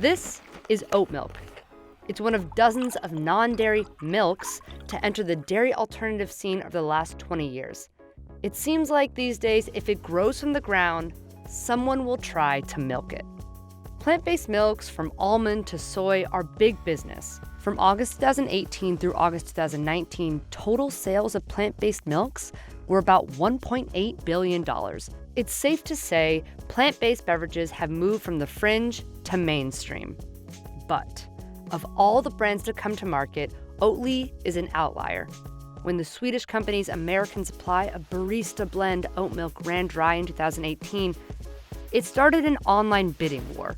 This is oat milk. It's one of dozens of non-dairy milks to enter the dairy alternative scene over the last 20 years. It seems like these days, if it grows from the ground, someone will try to milk it. Plant-based milks from almond to soy are big business. From August 2018 through August 2019, total sales of plant-based milks were about $1.8 billion. It's safe to say plant-based beverages have moved from the fringe to mainstream. But of all the brands to come to market, Oatly is an outlier. When the Swedish company's American supply of barista blend oat milk ran dry in 2018, it started an online bidding war.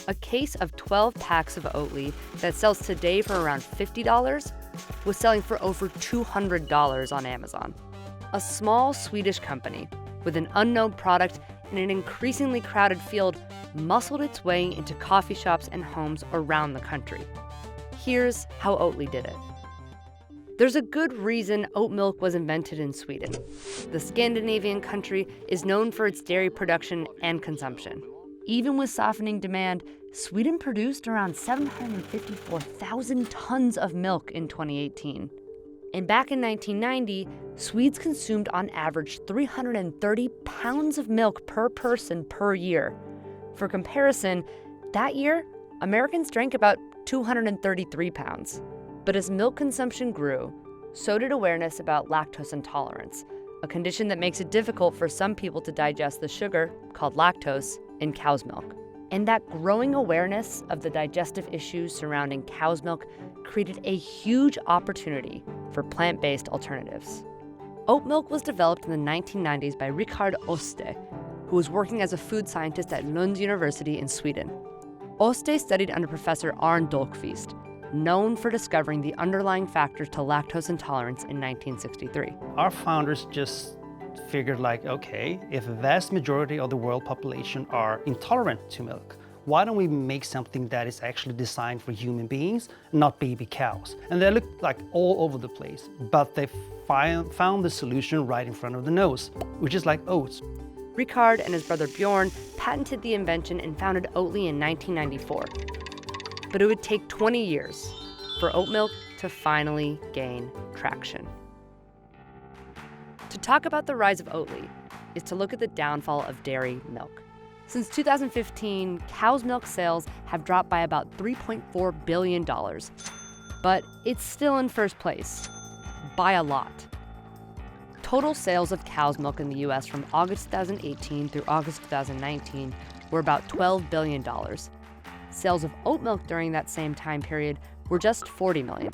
A case of 12 packs of Oatly that sells today for around $50 was selling for over $200 on Amazon. A small Swedish company with an unknown product in an increasingly crowded field muscled its way into coffee shops and homes around the country. Here's how Oatly did it. There's a good reason oat milk was invented in Sweden. The Scandinavian country is known for its dairy production and consumption. Even with softening demand, Sweden produced around 754,000 tons of milk in 2018. And back in 1990, Swedes consumed on average 330 pounds of milk per person per year. For comparison, that year, Americans drank about 233 pounds. But as milk consumption grew, so did awareness about lactose intolerance, a condition that makes it difficult for some people to digest the sugar, called lactose, in cow's milk. And that growing awareness of the digestive issues surrounding cow's milk created a huge opportunity for plant-based alternatives. Oat milk was developed in the 1990s by Richard Oste, who was working as a food scientist at Lund University in Sweden. Oste studied under Professor Arne Dahlqvist, known for discovering the underlying factors to lactose intolerance in 1963. Our founders just figured okay, if a vast majority of the world population are intolerant to milk, why don't we make something that is actually designed for human beings, not baby cows? And they looked all over the place, but they found the solution right in front of the nose, which is oats. Richard and his brother Bjorn patented the invention and founded Oatly in 1994. But it would take 20 years for oat milk to finally gain traction. To talk about the rise of Oatly is to look at the downfall of dairy milk. Since 2015, cow's milk sales have dropped by about $3.4 billion, but it's still in first place, by a lot. Total sales of cow's milk in the U.S. from August 2018 through August 2019 were about $12 billion. Sales of oat milk during that same time period were just $40 million.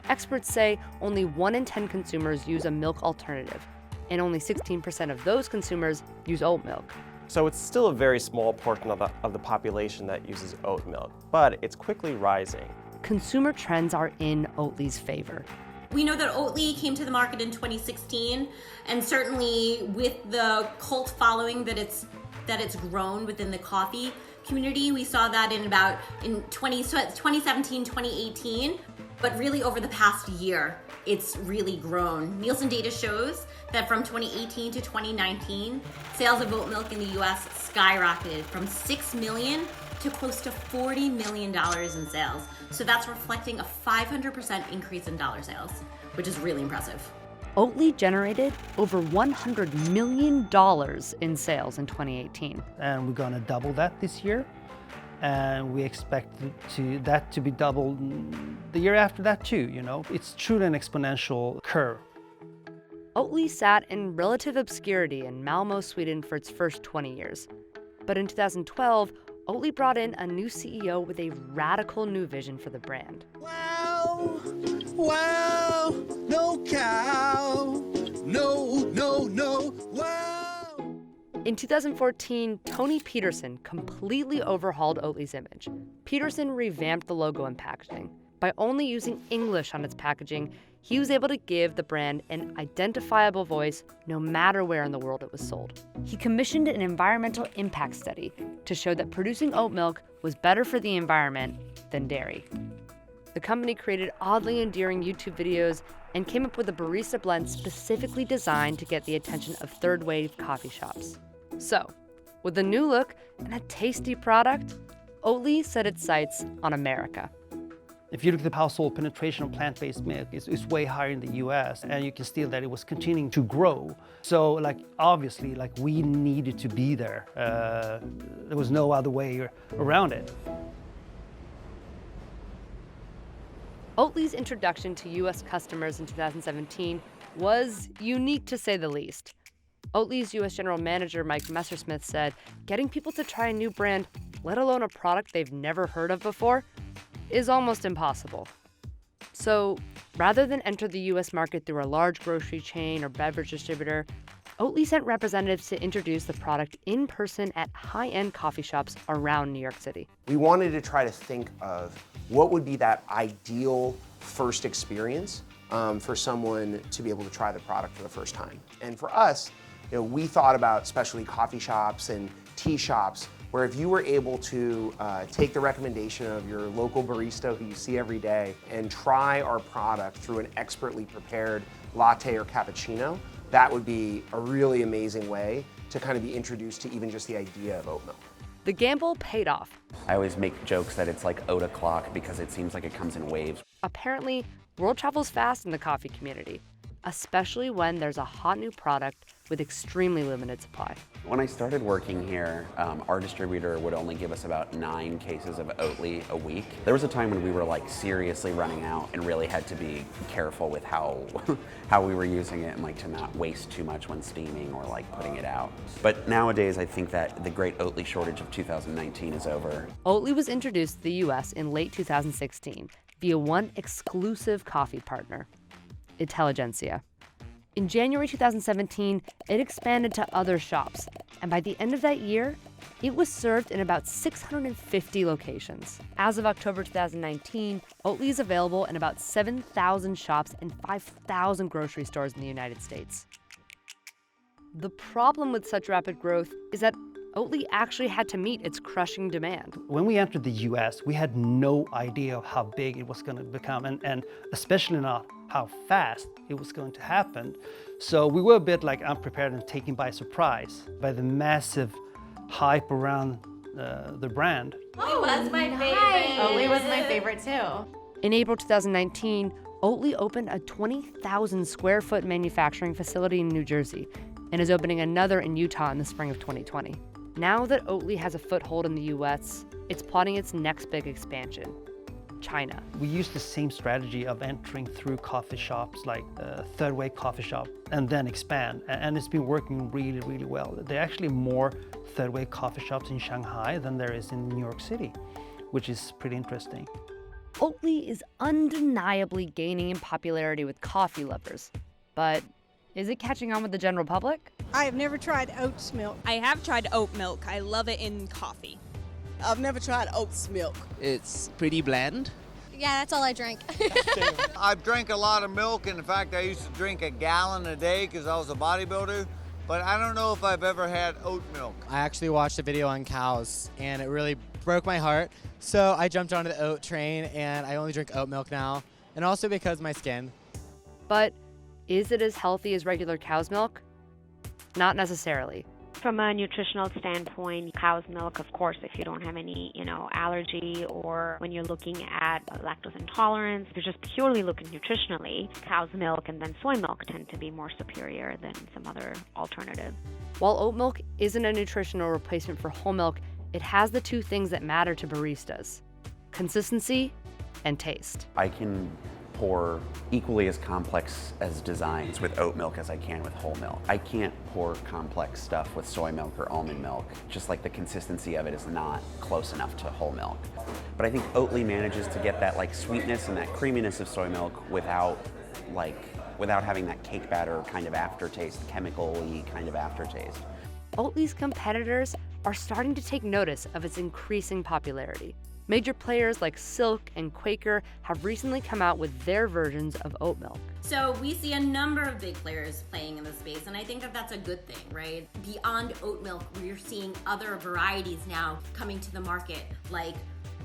Experts say only 1 in 10 consumers use a milk alternative, and only 16% of those consumers use oat milk. So it's still a very small portion of the population that uses oat milk, but it's quickly rising. Consumer trends are in Oatly's favor. We know that Oatly came to the market in 2016, and certainly with the cult following that it's grown within the coffee community, we saw that in 2017, 2018, but really over the past year, it's really grown. Nielsen data shows that from 2018 to 2019, sales of oat milk in the US skyrocketed from $6 million to close to $40 million in sales. So that's reflecting a 500% increase in dollar sales, which is really impressive. Oatly generated over $100 million in sales in 2018. And we're going to double that this year. And we expect that to be doubled the year after that too, It's truly an exponential curve. Oatly sat in relative obscurity in Malmö, Sweden for its first 20 years. But in 2012, Oatly brought in a new CEO with a radical new vision for the brand. Wow, no cow, no, wow. In 2014, Toni Petersson completely overhauled Oatly's image. Petersson revamped the logo and packaging. By only using English on its packaging, he was able to give the brand an identifiable voice no matter where in the world it was sold. He commissioned an environmental impact study to show that producing oat milk was better for the environment than dairy. The company created oddly endearing YouTube videos and came up with a barista blend specifically designed to get the attention of third-wave coffee shops. So, with a new look and a tasty product, Oatly set its sights on America. If you look at the household penetration of plant-based milk, it's way higher in the US, and you can see that it was continuing to grow. So obviously we needed to be there. There was no other way around it. Oatly's introduction to US customers in 2017 was unique to say the least. Oatly's US General Manager Mike Messersmith said getting people to try a new brand, let alone a product they've never heard of before, is almost impossible. So rather than enter the US market through a large grocery chain or beverage distributor, Oatly sent representatives to introduce the product in person at high-end coffee shops around New York City. We wanted to try to think of what would be that ideal first experience for someone to be able to try the product for the first time. And for us, we thought about specialty coffee shops and tea shops where if you were able to take the recommendation of your local barista who you see every day and try our product through an expertly prepared latte or cappuccino, that would be a really amazing way to kind of be introduced to even just the idea of oat milk. The gamble paid off. I always make jokes that it's like oat o'clock because it seems like it comes in waves. Apparently, word travels fast in the coffee community, especially when there's a hot new product with extremely limited supply. When I started working here, our distributor would only give us about 9 cases of Oatly a week. There was a time when we were seriously running out and really had to be careful with how we were using it and to not waste too much when steaming or putting it out. But nowadays I think that the great Oatly shortage of 2019 is over. Oatly was introduced to the US in late 2016 via one exclusive coffee partner, Intelligentsia. In January 2017, it expanded to other shops, and by the end of that year, it was served in about 650 locations. As of October 2019, Oatly is available in about 7,000 shops and 5,000 grocery stores in the United States. The problem with such rapid growth is that Oatly actually had to meet its crushing demand. When we entered the US, we had no idea of how big it was going to become, and especially not how fast it was going to happen. So we were a bit unprepared and taken by surprise by the massive hype around the brand. Oatly was my favorite. Oatly was my favorite too. In April 2019, Oatly opened a 20,000 square foot manufacturing facility in New Jersey and is opening another in Utah in the spring of 2020. Now that Oatly has a foothold in the US, it's plotting its next big expansion, China. We used the same strategy of entering through coffee shops like Third Way Coffee Shop and then expand, and it's been working really, really well. There are actually more Third Way Coffee shops in Shanghai than there is in New York City, which is pretty interesting. Oatly is undeniably gaining in popularity with coffee lovers, but is it catching on with the general public? I have never tried oats milk. I have tried oat milk. I love it in coffee. I've never tried oats milk. It's pretty bland. Yeah, that's all I drank. I've drank a lot of milk. In fact, I used to drink a gallon a day because I was a bodybuilder. But I don't know if I've ever had oat milk. I actually watched a video on cows, and it really broke my heart. So I jumped onto the oat train, and I only drink oat milk now, and also because of my skin. But is it as healthy as regular cow's milk? Not necessarily. From a nutritional standpoint, cow's milk, of course, if you don't have any, allergy, or when you're looking at lactose intolerance, if you're just purely looking nutritionally, cow's milk and then soy milk tend to be more superior than some other alternative. While oat milk isn't a nutritional replacement for whole milk, it has the two things that matter to baristas: consistency and taste. I can pour equally as complex as designs with oat milk as I can with whole milk. I can't pour complex stuff with soy milk or almond milk, just like the consistency of it is not close enough to whole milk. But I think Oatly manages to get that sweetness and that creaminess of soy milk without having that cake batter kind of aftertaste, chemical-y kind of aftertaste. Oatly's competitors are starting to take notice of its increasing popularity. Major players like Silk and Quaker have recently come out with their versions of oat milk. So we see a number of big players playing in the space, and I think that that's a good thing, right? Beyond oat milk, we're seeing other varieties now coming to the market, like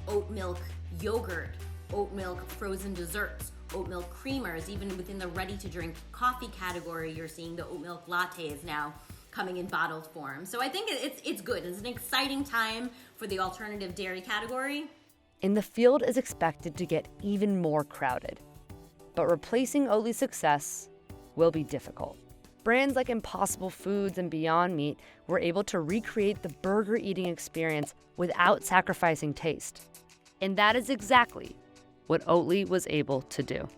oat milk yogurt, oat milk frozen desserts, oat milk creamers. Even within the ready-to-drink coffee category, you're seeing the oat milk lattes now coming in bottled form. So I think it's good. It's an exciting time for the alternative dairy category. And the field is expected to get even more crowded. But replacing Oatly's success will be difficult. Brands like Impossible Foods and Beyond Meat were able to recreate the burger eating experience without sacrificing taste. And that is exactly what Oatly was able to do.